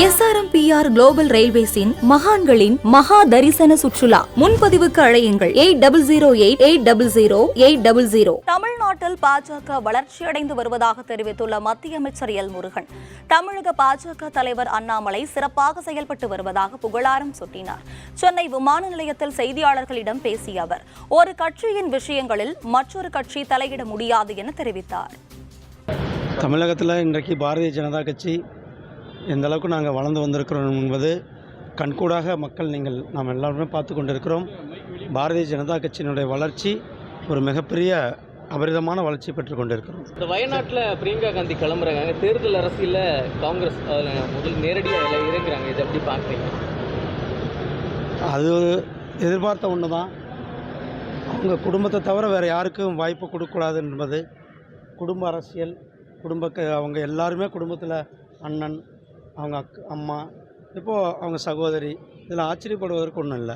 SRMPR global ரயில்வேஸின் மகான்களின் மகா தரிசன சுற்றுலா. முன்பதிவுக்கு அழையுங்கள் 8008000800. தமிழ்நாட்டில் பாஜக வளர்ச்சியடைந்து வருவதாக தெரிவித்துள்ள மத்திய அமைச்சர் எல் முருகன், தமிழக பாஜக தலைவர் அண்ணாமலை சிறப்பாக செயல்பட்டு வருவதாக புகழாரம் சூட்டினார். சென்னை விமான நிலையத்தில் செய்தியாளர்களிடம் பேசிய அவர், ஒரு கட்சியின் விஷயங்களில் மற்றொரு கட்சி தலையிட முடியாது என தெரிவித்தார். தமிழகத்தில் இன்றைக்கு பாரதிய ஜனதா கட்சி எந்த அளவுக்கு நாங்கள் வளர்ந்து வந்திருக்கிறோம் என்பது கண்கூடாக நாம் எல்லாருமே பார்த்து கொண்டிருக்கிறோம். பாரதிய ஜனதா கட்சியினுடைய வளர்ச்சி ஒரு மிகப்பெரிய அபரிதமான வளர்ச்சி பெற்றுக் கொண்டிருக்கிறோம். இந்த வயநாட்டில் பிரியங்கா காந்தி கிளம்புறாங்க, தேர்தல் அரசியலில் காங்கிரஸ் முதல் நேரடியாக இறங்குறாங்க, இதை எப்படி பார்க்குறீங்க? அது எதிர்பார்த்த ஒன்று தான். அவங்க குடும்பத்தை தவிர வேறு யாருக்கும் வாய்ப்பு கொடுக்கக்கூடாது என்பது குடும்ப அரசியல். அவங்க எல்லாருமே குடும்பத்தில் அண்ணன், அவங்க அம்மா, இப்போது அவங்க சகோதரி, இதில் ஆச்சரியப்படுவதற்கு ஒன்றும் இல்லை.